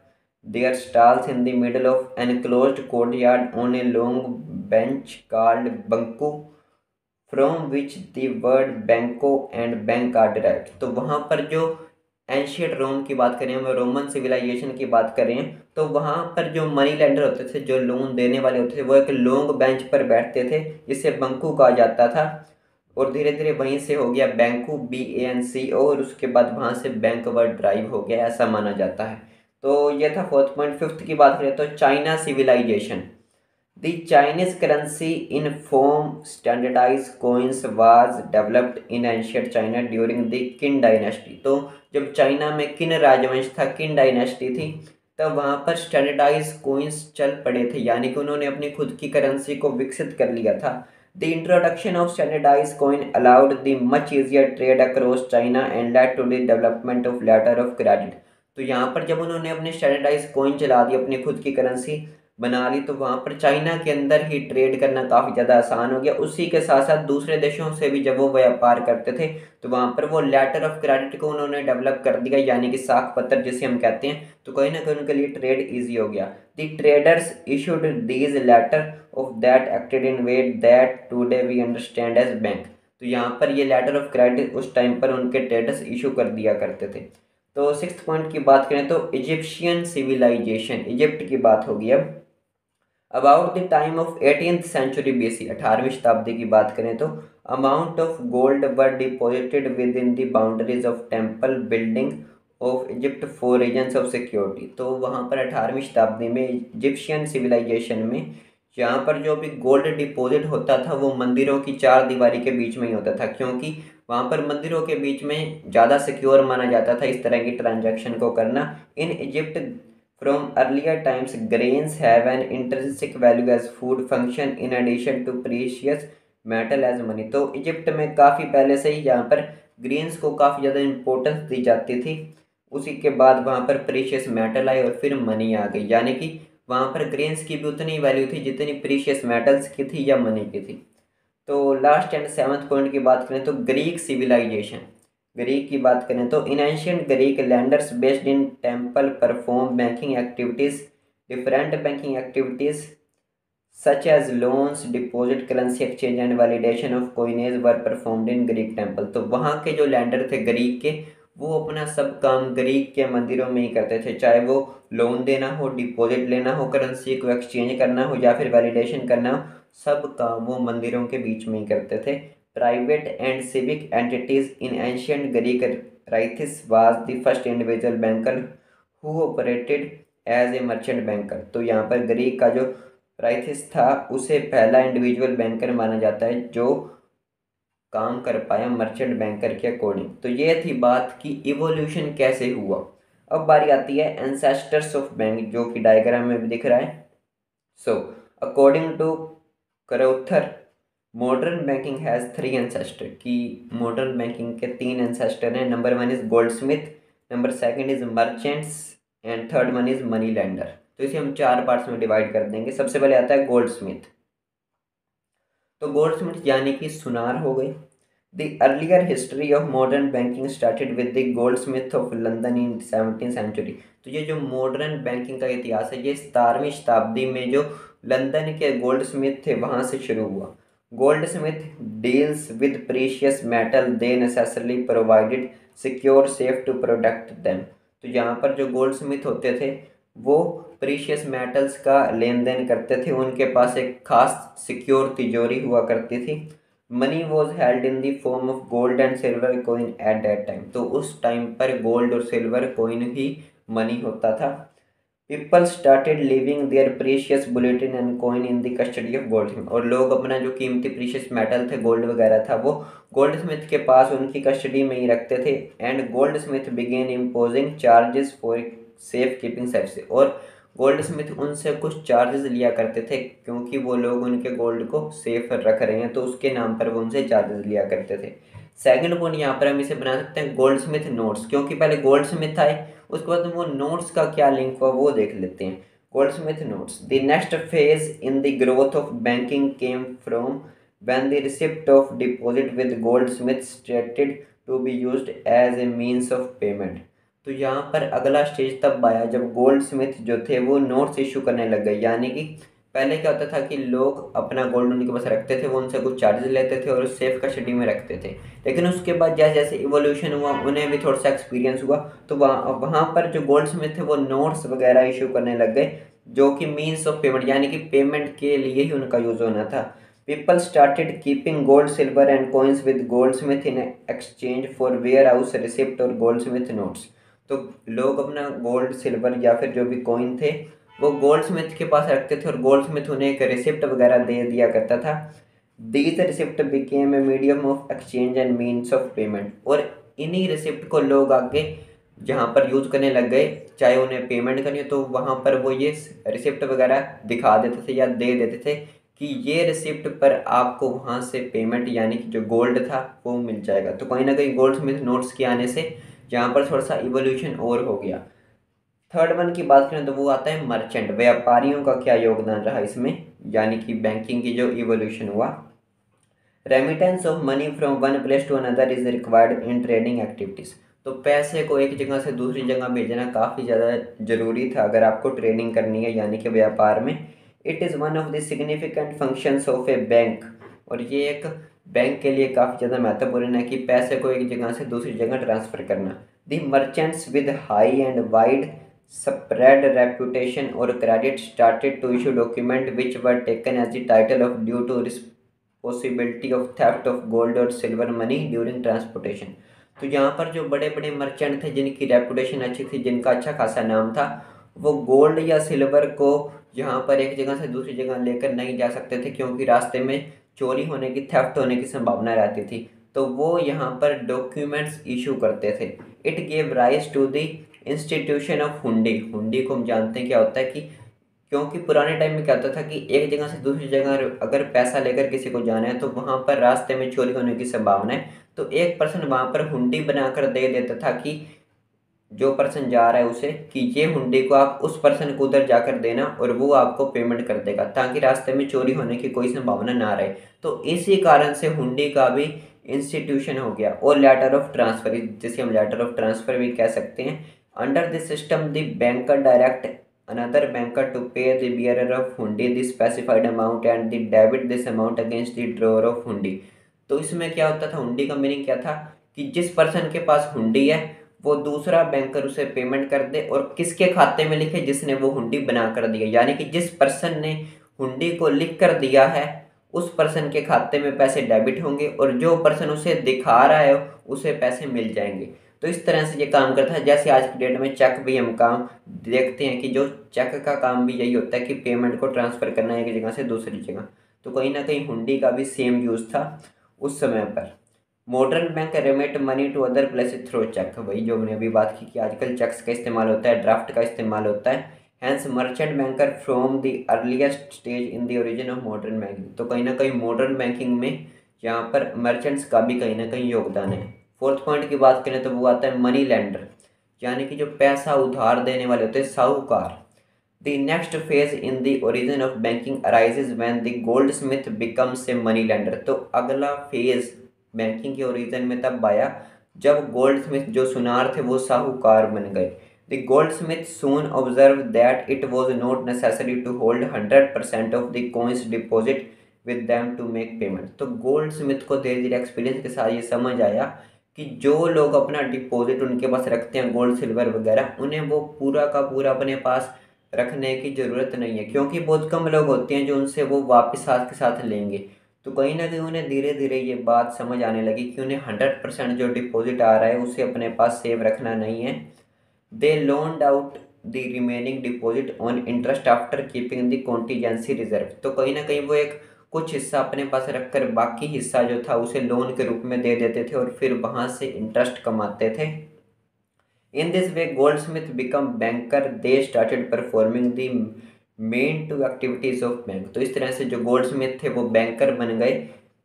their stalls in the middle of enclosed courtyard on a long bench called bancu, from which the word banco and bank are derived. तो वहाँ पर जो ancient रोम की बात करें, हम Roman civilisation की बात करें, तो वहाँ पर जो मनी लेंडर होते थे, जो लोन देने वाले होते थे, वो एक लॉन्ग बेंच पर बैठते थे जिसे बंकू कहा जाता था। और धीरे धीरे वहीं से हो गया बैंकू, BANC, और उसके बाद वहाँ से बैंक वर्ड ड्राइव हो गया, ऐसा माना जाता है। तो यह था फोर्थ पॉइंट। फिफ्थ की बात करें तो China civilization. The Chinese currency in form standardized coins was developed in ancient China during the Qin dynasty। तो जब चाइना में किन राजवंश था, किन डायनेस्टी थी, तब वहाँ पर स्टैंडर्डाइज कोइंस चल पड़े थे, यानी कि उन्होंने अपनी खुद की करेंसी को विकसित कर लिया था। The introduction of standardized coin allowed the much easier trade across China and led to the development of letter of credit। तो यहाँ पर जब उन्होंने अपने स्टैंडर्डाइज कोइन चला दी, अपनी खुद की करेंसी बना ली, तो वहाँ पर चाइना के अंदर ही ट्रेड करना काफ़ी ज़्यादा आसान हो गया। उसी के साथ साथ दूसरे देशों से भी जब वो व्यापार करते थे तो वहाँ पर वो लेटर ऑफ क्रेडिट को उन्होंने डेवलप कर दिया, यानी कि साख पत्र जिसे हम कहते हैं। तो कहीं ना कहीं उनके लिए ट्रेड ईजी हो गया। The traders issued these letter of that acted in way that today we understand as bank. तो यहाँ पर ये लेटर ऑफ क्रेडिट उस टाइम पर उनके ट्रेडर्स इशू कर दिया करते थे। तो सिक्स्थ पॉइंट की बात करें तो इजिप्शियन सिविलाइजेशन, इजिप्ट की बात होगी अब। About the time of 18th century BC, 18वीं शताब्दी की बात करें तो amount of gold were deposited within the boundaries of temple building of Egypt for reasons of security. तो वहाँ पर 18वीं शताब्दी में इजिप्शियन सिविलाइजेशन में यहाँ पर जो भी गोल्ड डिपॉजिट होता था वो मंदिरों की चार दीवारी के बीच में ही होता था, क्योंकि वहाँ पर मंदिरों के बीच में ज़्यादा सिक्योर माना जाता था इस तरह की ट्रांजैक्शन को करना। In Egypt from earlier times, grains have an intrinsic value as food function in addition to precious metal as money। तो इजिप्ट में काफ़ी पहले से ही यहाँ पर ग्रेन्स को काफ़ी ज़्यादा इम्पोर्टेंस दी जाती थी। उसी के बाद वहाँ पर प्रीशियस मेटल आए और फिर मनी आ गई, यानी कि वहाँ पर ग्रेन्स की भी उतनी वैल्यू थी जितनी प्रीशियस मेटल्स की थी या मनी की थी। तो लास्ट एंड सेवन्थ पॉइंट की बात करें तो ग्रीक सिविलाइजेशन। ग्रीक की बात करें तो in ancient Greek lenders based in temple perform banking activities, different banking activities such as loans, deposit, currency exchange and validation of coinage were performed in Greek temple. तो वहाँ के जो lander थे Greek के, वो अपना सब काम ग्रीक के मंदिरों में ही करते थे, चाहे वो लोन देना हो, डिपॉजिट लेना हो, करेंसी को एक्सचेंज करना हो या फिर वैलिडेशन करना हो, सब काम वो मंदिरों के बीच में ही करते थे। Private and civic entities in ancient Greek राइथिस was the first individual banker who operated as a merchant banker. तो यहाँ पर ग्रीक का जो राइथिस था उसे पहला इंडिविजुअल बैंकर माना जाता है जो काम कर पाया मर्चेंट बैंकर के अकॉर्डिंग। तो ये थी बात कि इवोल्यूशन कैसे हुआ। अब बारी आती है एंसेस्टर्स ऑफ बैंक, जो कि डायग्राम में भी दिख रहा है। So according to Carothers, modern banking has three ancestor, की मॉडर्न बैंकिंग के तीन एंसेस्टर हैं। Number one is goldsmith, number second is merchants and third one is money lender. तो इसे हम चार पार्ट्स में डिवाइड कर देंगे। सबसे पहले आता है गोल्ड स्मिथ। तो गोल्ड स्मिथ यानी कि सुनार हो गई। The earlier history of modern banking started with the goldsmith of London in 17th century. तो ये जो मॉडर्न बैंकिंग का इतिहास है ये 17वीं शताब्दी में जो लंदन के गोल्ड स्मिथ थे वहाँ से शुरू हुआ। Goldsmith deals with precious metal, they necessarily provided secure safe to protect them. तो यहाँ पर जो गोल्ड स्मिथ होते थे वो प्रीशियस मेटल्स का लेन देन करते थे, उनके पास एक खास सिक्योर तिजोरी हुआ करती थी। Money was held in the form of gold and silver coin at that time. तो उस टाइम पर गोल्ड और सिल्वर कोइन ही मनी होता था। People started living their precious bulletin and coin in the custody of goldsmith. और लोग अपना जो कीमती प्रीशियस मेटल थे, गोल्ड वगैरह था, वो गोल्ड स्मिथ के पास उनकी कस्टडी में ही रखते थे। And goldsmith begin imposing charges for safe keeping service. और गोल्ड स्मिथ उनसे कुछ चार्जेस लिया करते थे, क्योंकि वो लोग उनके गोल्ड को सेफ रख रहे हैं तो उसके नाम पर वो उनसे चार्जेस लिया करते थे। सेकंड पॉइंट यहाँ पर हम इसे बना सकते हैं गोल्ड स्मिथ नोट्स, क्योंकि पहले गोल्ड स्मिथ आए उसके बाद वो नोट्स का क्या लिंक हुआ वो देख लेते हैं। Gold Smith notes, the next phase in the growth of banking came from when the receipt of deposit with goldsmith stated to be used as a means of payment। तो यहाँ पर अगला स्टेज तब आया जब गोल्ड स्मिथ जो थे वो नोट्स इशू करने लग गए। यानी कि पहले क्या होता था कि लोग अपना गोल्ड उनके पास रखते थे, वो उनसे कुछ चार्जेस लेते थे और उस सेफ कस्टडी में रखते थे। लेकिन उसके बाद जैसे जैसे इवोल्यूशन हुआ उन्हें भी थोड़ा सा एक्सपीरियंस हुआ, तो वहाँ पर जो गोल्ड स्मिथ थे वो नोट्स वगैरह इशू करने लग गए, जो कि मीन्स ऑफ पेमेंट यानी कि पेमेंट के लिए ही उनका यूज़ होना था। People started keeping gold, silver and coins with goldsmith in exchange for warehouse receipt और goldsmith notes। तो लोग अपना गोल्ड सिल्वर या फिर जो भी कॉइन थे वो गोल्ड स्मिथ के पास रखते थे और गोल्ड स्मिथ उन्हें एक रिसिप्ट वगैरह दे दिया करता था। These receipt became a medium of exchange and means of payment. और इन्हीं रिसिप्ट को लोग आगे जहाँ पर यूज़ करने लग गए, चाहे उन्हें पेमेंट करनी हो तो वहाँ पर वो ये रिसिप्ट वगैरह दिखा देते थे या दे देते थे कि ये रिसिप्ट पर आपको वहाँ से पेमेंट यानी कि जो गोल्ड था वो मिल जाएगा। तो कहीं ना कहीं गोल्ड स्मिथ नोट्स के आने से यहाँ पर थोड़ा सा इवोल्यूशन और हो गया। थर्ड वन की बात करें तो वो आता है मर्चेंट, व्यापारियों का क्या योगदान रहा इसमें, यानी कि बैंकिंग की जो इवोल्यूशन हुआ। Remittance of money from one place to another is required in trading activities. तो पैसे को एक जगह से दूसरी जगह भेजना काफ़ी ज़्यादा ज़रूरी था अगर आपको ट्रेडिंग करनी है, यानी कि व्यापार में। It is one of the significant functions of A bank. और ये एक बैंक के लिए काफ़ी ज़्यादा महत्वपूर्ण है कि पैसे को एक जगह से दूसरी जगह ट्रांसफ़र करना। The merchants with high and wide spread reputation or credit started to issue documents which were taken as the title of due to possibility of theft of gold or silver money during transportation। तो यहाँ पर जो बड़े बड़े merchant थे जिनकी reputation अच्छी थी, जिनका अच्छा खासा नाम था, वो गोल्ड या सिल्वर को यहाँ पर एक जगह से दूसरी जगह लेकर नहीं जा सकते थे क्योंकि रास्ते में चोरी होने की, थेफ्ट होने की संभावना रहती थी। तो वो यहाँ पर डॉक्यूमेंट्स इशू करते थे। It gave rise to the institution of hundi. Hundi को हम जानते हैं क्या होता है कि क्योंकि पुराने टाइम में क्या होता था कि एक जगह से दूसरी जगह अगर पैसा लेकर किसी को जाना है तो वहाँ पर रास्ते में चोरी होने की संभावना है, तो एक पर्सन वहाँ पर हुंडी बनाकर दे देता था कि जो पर्सन जा रहा है उसे कि ये हुंडी को आप उस पर्सन को उधर जाकर देना और वो आपको पेमेंट कर देगा, ताकि रास्ते में चोरी होने की कोई संभावना ना रहे। तो इसी कारण से हुंडी का भी इंस्टीट्यूशन हो गया। और लेटर ऑफ ट्रांसफर, जिसे हम लेटर ऑफ ट्रांसफर भी कह सकते हैं। Under this system the banker direct another banker to pay the bearer of hundi the specified amount and the debit this amount against the drawer of hundi. तो इसमें क्या होता था, हुंडी का मीनिंग क्या था कि जिस पर्सन के पास हुंडी है वो दूसरा बैंकर उसे पेमेंट कर दे, और किसके खाते में लिखे, जिसने वो हुंडी बना कर दिया। यानी कि जिस पर्सन ने हुंडी को लिख कर दिया है उस पर्सन के खाते में पैसे डेबिट होंगे, और जो पर्सन उसे दिखा रहा है उसे पैसे मिल जाएंगे। तो इस तरह से ये काम करता है। जैसे आज की डेट में चेक भी हम काम देखते हैं कि जो चेक का काम भी यही होता है कि पेमेंट को ट्रांसफ़र करना है एक जगह से दूसरी जगह। तो कहीं ना कहीं हुंडी का भी सेम यूज़ था उस समय पर। Modern bank remit money to other places through cheque, वही जो हमने अभी बात की कि आजकल चेक्स का इस्तेमाल होता है, ड्राफ्ट का इस्तेमाल होता है। Hence merchant banker from the earliest stage in the origin of modern banking. तो कहीं ना कहीं मॉडर्न बैंकिंग में यहाँ पर मर्चेंट्स का भी कहीं ना कहीं योगदान है। फोर्थ पॉइंट की बात करें तो वो आता है मनी लेंडर, यानी कि जो पैसा उधार देने वाले होते हैं, साहूकार। The next phase in the origin of banking arises when the gold Smith becomes a money lender. तो अगला फेज बैंकिंग के ओरिजिन में तब आया जब गोल्ड स्मिथ जो सुनार थे वो साहूकार बन गए। The goldsmith soon observe that it was not necessary to hold 100% of the coins deposit with them to make payment. तो गोल्ड स्मिथ को धीरे धीरे एक्सपीरियंस के साथ ये समझ आया कि जो लोग अपना डिपॉजिट उनके पास रखते हैं गोल्ड सिल्वर वगैरह, उन्हें वो पूरा का पूरा अपने पास रखने की ज़रूरत नहीं है, क्योंकि बहुत कम लोग होते हैं जो उनसे वो वापस साथ के साथ लेंगे। तो कहीं ना कहीं उन्हें धीरे धीरे ये बात समझ आने लगी कि उन्हें 100% जो डिपॉजिट आ रहा है उसे अपने पास सेव रखना नहीं है। They loaned out the remaining deposit on interest after keeping the contingency reserve. तो कहीं ना कहीं वो एक कुछ हिस्सा अपने पास रखकर बाकी हिस्सा जो था उसे लोन के रूप में दे देते थे और फिर वहाँ से इंटरेस्ट कमाते थे। In this way goldsmith become banker, they started performing the main two activities of bank. तो इस तरह से जो गोल्डस्मिथ थे वो बैंकर बन गए,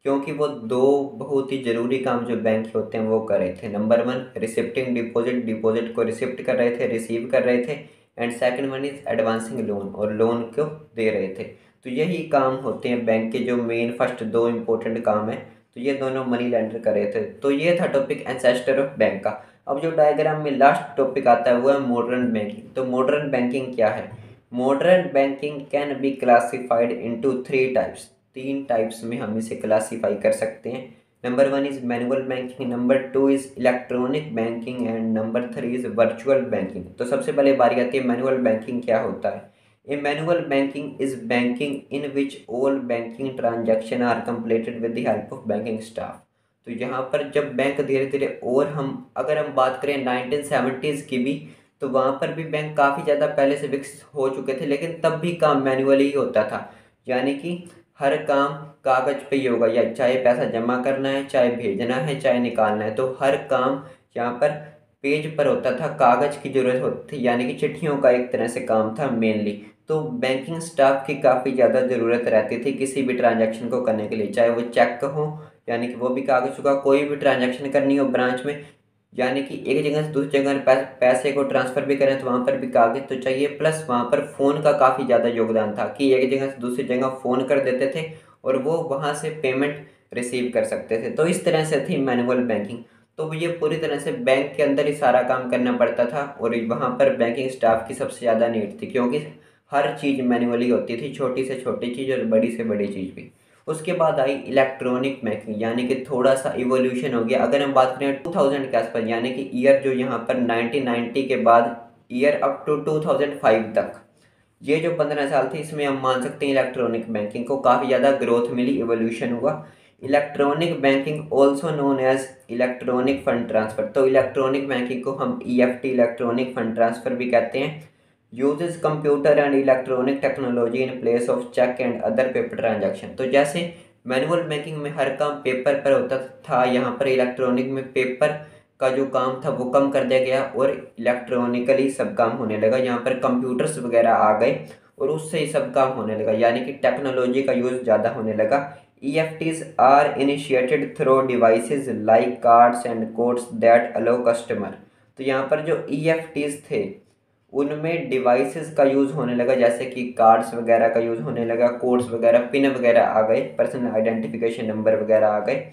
क्योंकि वो दो बहुत ही ज़रूरी काम जो बैंक के होते हैं वो कर रहे थे। नंबर 1 रिसिप्टिंग डिपॉजिट, डिपॉजिट को रिसिप्ट कर रहे थे, रिसीव कर रहे थे। And second one is advancing loan, और लोन को दे रहे थे। तो यही काम होते हैं बैंक के जो मेन फर्स्ट दो इम्पोर्टेंट काम है। तो ये दोनों मनी लेंडर कर रहे थे। तो ये था टॉपिक एंसेस्टर ऑफ बैंक का। अब जो डायग्राम में लास्ट टॉपिक आता है वो है मॉडर्न बैंकिंग। तो मॉडर्न बैंकिंग क्या है? Modern banking can be classified into 3 types. 3 types में हम इसे क्लासीफाई कर सकते हैं। Number 1 is manual banking, number 2 is electronic banking and number 3 is virtual banking. तो सबसे पहले बारी आती है मैनुअल बैंकिंग क्या होता है। A manual banking is banking in which all banking transaction are completed with the help of banking staff. तो यहाँ पर जब बैंक धीरे धीरे, और अगर हम बात करें 1970s की भी, तो वहाँ पर भी बैंक काफ़ी ज़्यादा पहले से विकसित हो चुके थे, लेकिन तब भी काम मैनुअली ही होता था। यानी कि हर काम कागज़ पे ही होगा, या चाहे पैसा जमा करना है, चाहे भेजना है, चाहे निकालना है, तो हर काम यहाँ पर पेज पर होता था, कागज़ की ज़रूरत होती थी। यानी कि चिट्ठियों का एक तरह से काम था मेनली। तो बैंकिंग स्टाफ की काफ़ी ज़्यादा ज़रूरत रहती थी किसी भी ट्रांजैक्शन को करने के लिए, चाहे वो चेक हो, यानी कि वो भी कागज़ का, कोई भी ट्रांजैक्शन करनी हो ब्रांच में, यानी कि एक जगह से दूसरी जगह पैसे को ट्रांसफ़र भी करें तो वहाँ पर भी कागज़ तो चाहिए। प्लस वहाँ पर फ़ोन का काफ़ी ज़्यादा योगदान था कि एक जगह से दूसरी जगह फ़ोन कर देते थे और वो वहाँ से पेमेंट रिसीव कर सकते थे। तो इस तरह से थी मैनुअल बैंकिंग। तो ये पूरी तरह से बैंक के अंदर ही सारा काम करना पड़ता था, और वहाँ पर बैंकिंग स्टाफ की सबसे ज़्यादा नीड थी, क्योंकि हर चीज़ मैनुअली होती थी, छोटी से छोटी चीज़ और बड़ी से बड़ी चीज़ भी। उसके बाद आई इलेक्ट्रॉनिक बैंकिंग, यानी कि थोड़ा सा इवोल्यूशन हो गया। अगर हम बात करें 2000 के आसपास, यानी कि ईयर जो यहाँ पर 1990 के बाद ईयर अप टू 2005 तक, ये जो 15 साल थे, इसमें हम मान सकते हैं इलेक्ट्रॉनिक बैंकिंग को काफ़ी ज़्यादा ग्रोथ मिली, इवोल्यूशन हुआ। Electronic banking also known as electronic fund transfer, तो इलेक्ट्रॉनिक बैंकिंग को हम EFT इलेक्ट्रॉनिक फंड ट्रांसफ़र भी कहते हैं। Uses computer and electronic technology in place of cheque and other paper transaction. तो जैसे मैनुअल बैंकिंग में हर काम पेपर पर होता था, यहाँ पर इलेक्ट्रॉनिक में पेपर का जो काम था वो कम कर दिया गया और इलेक्ट्रॉनिकली सब काम होने लगा। यहाँ पर कंप्यूटर्स वगैरह आ गए और उससे ही सब काम होने लगा, यानी कि टेक्नोलॉजी का यूज़ ज़्यादा होने लगा। EFTs are initiated through devices like cards and codes that allow customer. तो यहाँ पर जो EFTs थे उनमें डिवाइसेस का यूज़ होने लगा, जैसे कि कार्ड्स वगैरह का यूज़ होने लगा, कोड्स वगैरह, पिन वगैरह आ गए, पर्सनल आइडेंटिफिकेशन नंबर वगैरह आ गए।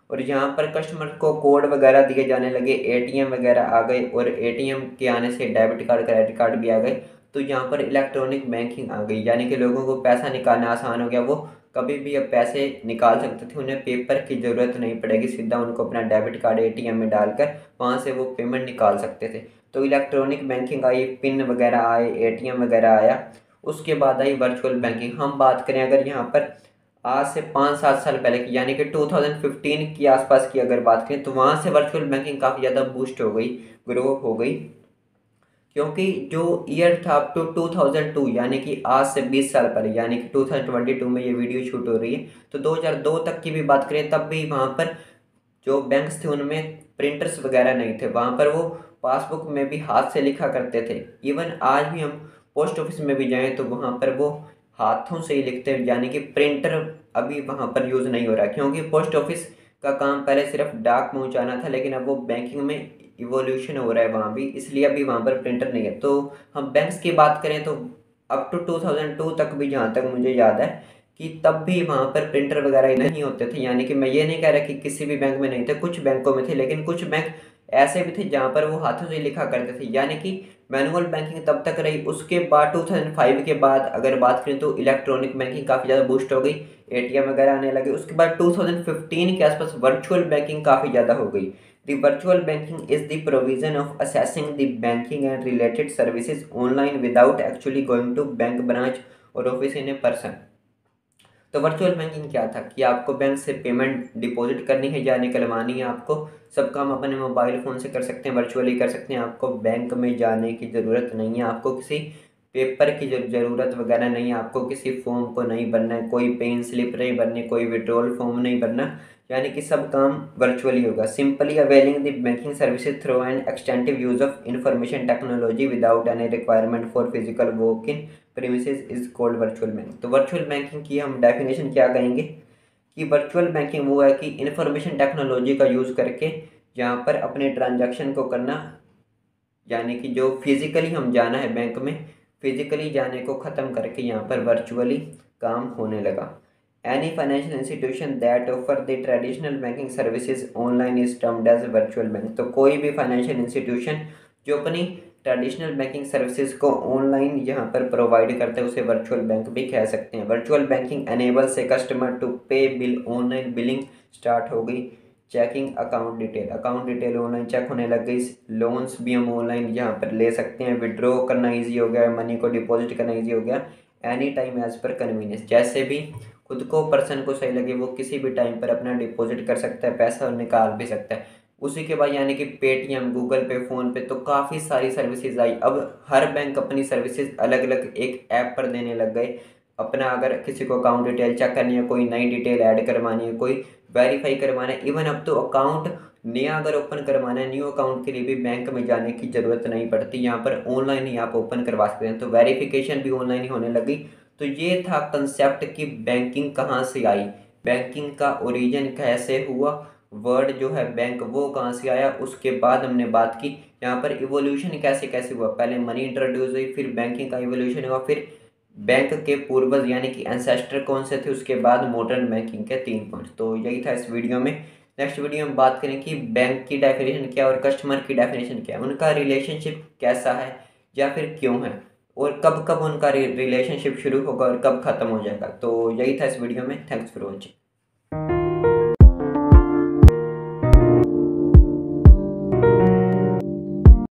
और यहाँ पर कस्टमर को कोड वगैरह दिए जाने लगे, ATM वगैरह आ गए, और ATM के आने से डेबिट कार्ड क्रेडिट कार्ड भी आ गए। तो यहाँ पर इलेक्ट्रॉनिक बैंकिंग आ गई, यानी कि लोगों को पैसा निकालना आसान हो गया। वो कभी भी अब पैसे निकाल सकते थे, उन्हें पेपर की ज़रूरत नहीं पड़ेगी, सीधा उनको अपना डेबिट कार्ड ATM में डालकर वहाँ से वो पेमेंट निकाल सकते थे। तो इलेक्ट्रॉनिक बैंकिंग आई, पिन वगैरह आए, ATM वगैरह आया। उसके बाद आई वर्चुअल बैंकिंग। हम बात करें अगर यहाँ पर आज से 5-7 साल पहले की, यानी कि 2015 के आसपास की अगर बात करें, तो वहाँ से वर्चुअल बैंकिंग काफ़ी ज़्यादा बूस्ट हो गई, ग्रो हो गई। क्योंकि जो ईयर था अप टू 2002, यानी कि आज से 20 साल पहले, यानी कि 2022 में ये वीडियो शूट हो रही है, तो 2002 तक की भी बात करें तब भी वहाँ पर जो बैंक्स थे उनमें प्रिंटर्स वगैरह नहीं थे। वहाँ पर वो पासबुक में भी हाथ से लिखा करते थे। इवन आज भी हम पोस्ट ऑफिस में भी जाएं तो वहाँ पर वो हाथों से ही लिखते हैं, यानी कि प्रिंटर अभी वहाँ पर यूज़ नहीं हो रहा, क्योंकि पोस्ट ऑफिस का काम पहले सिर्फ डाक पहुँचाना था, लेकिन अब वो बैंकिंग में इवोल्यूशन हो रहा है वहाँ भी, इसलिए अभी वहाँ पर प्रिंटर नहीं है। तो हम बैंक्स की बात करें तो अप टू 2002 तक भी, जहाँ तक मुझे याद है, कि तब भी वहाँ पर प्रिंटर वगैरह नहीं होते थे। यानी कि मैं ये नहीं कह रहा कि किसी भी बैंक में नहीं थे, कुछ बैंकों में थे, लेकिन कुछ बैंक ऐसे भी थे जहाँ पर वो हाथों से लिखा करते थे। यानी कि मैनुअल बैंकिंग तब तक रही। उसके बाद 2005 के बाद अगर बात करें तो इलेक्ट्रॉनिक बैंकिंग काफ़ी ज़्यादा बूस्ट हो गई, ATM वगैरह आने लगे। उसके बाद 2015 के आसपास वर्चुअल बैंकिंग काफ़ी ज़्यादा हो गई। The virtual banking is the provision of assessing the banking and related services online without actually going to bank branch और ऑफिस इन ए पर्सन। तो वर्चुअल बैंकिंग क्या था कि आपको बैंक से पेमेंट डिपॉजिट करनी है या निकलवानी है, आपको सब काम अपने मोबाइल फ़ोन से कर सकते हैं, वर्चुअली कर सकते हैं। आपको बैंक में जाने की ज़रूरत नहीं है, आपको किसी पेपर की ज़रूरत वगैरह नहीं है, आपको किसी फॉर्म को नहीं भरना है, कोई पेन स्लिप नहीं भरनी, कोई विड्रॉल फॉर्म नहीं भरना, यानी कि सब काम वर्चुअली होगा। Simply availing the banking services through an extensive use of information technology without any requirement for physical walk in premises is called virtual banking. तो वर्चुअल बैंकिंग की हम डेफिनेशन क्या कहेंगे कि वर्चुअल बैंकिंग वो है कि इंफॉर्मेशन टेक्नोलॉजी का यूज़ करके जहाँ पर अपने ट्रांजैक्शन को करना, यानी कि जो फिज़िकली हम जाना है बैंक में, फिज़िकली जाने को ख़त्म करके यहाँ पर वर्चुअली काम होने लगा। Any financial institution that offer the traditional banking services online is termed as virtual bank. तो कोई भी फाइनेंशियल इंस्टीट्यूशन जो अपनी ट्रेडिशनल बैंकिंग सर्विसेज को ऑनलाइन यहाँ पर प्रोवाइड करते हैं उसे वर्चुअल बैंक भी कह सकते हैं। Virtual banking enables a customer to pay bill, online billing start हो गई, checking account detail online check होने लग गई, लोन्स भी हम ऑनलाइन यहाँ पर ले सकते हैं, विड्रॉ करना ईजी हो गया, मनी को डिपॉजिट करना ईजी हो गया, any time as per convenience. जैसे भी खुद को पर्सन को सही लगे वो किसी भी टाइम पर अपना डिपॉजिट कर सकता है, पैसा और निकाल भी सकता है। उसी के बाद यानी कि पेटीएम, गूगल पे, फ़ोन पे, तो काफ़ी सारी सर्विसेज आई। अब हर बैंक अपनी सर्विसेज अलग अलग एक ऐप पर देने लग गए। अपना अगर किसी को अकाउंट डिटेल चेक करनी है, कोई नई डिटेल ऐड करवानी है, कोई वेरीफाई करवाना है, इवन अब तो अकाउंट नया अगर ओपन करवाना है, न्यू अकाउंट के लिए भी बैंक में जाने की ज़रूरत नहीं पड़ती, यहाँ पर ऑनलाइन ही आप ओपन करवा सकते हैं। तो वेरिफिकेशन भी ऑनलाइन ही होने लगी। तो ये था कंसेप्ट कि बैंकिंग कहाँ से आई, बैंकिंग का ओरिजिन कैसे हुआ, वर्ड जो है बैंक वो कहाँ से आया। उसके बाद हमने बात की यहाँ पर इवोल्यूशन कैसे कैसे हुआ। पहले मनी इंट्रोड्यूस हुई, फिर बैंकिंग का इवोल्यूशन हुआ, फिर बैंक के पूर्वज यानी कि एंसेस्टर कौन से थे, उसके बाद मॉडर्न बैंकिंग के 3 पॉइंट। तो यही था इस वीडियो में। नेक्स्ट वीडियो में बात करें कि बैंक की डेफिनेशन क्या और कस्टमर की डेफिनेशन क्या है, उनका रिलेशनशिप कैसा है या फिर क्यों है, और कब कब उनका रिलेशनशिप शुरू होगा और कब ख़त्म हो जाएगा। तो यही था इस वीडियो में। Thanks for watching.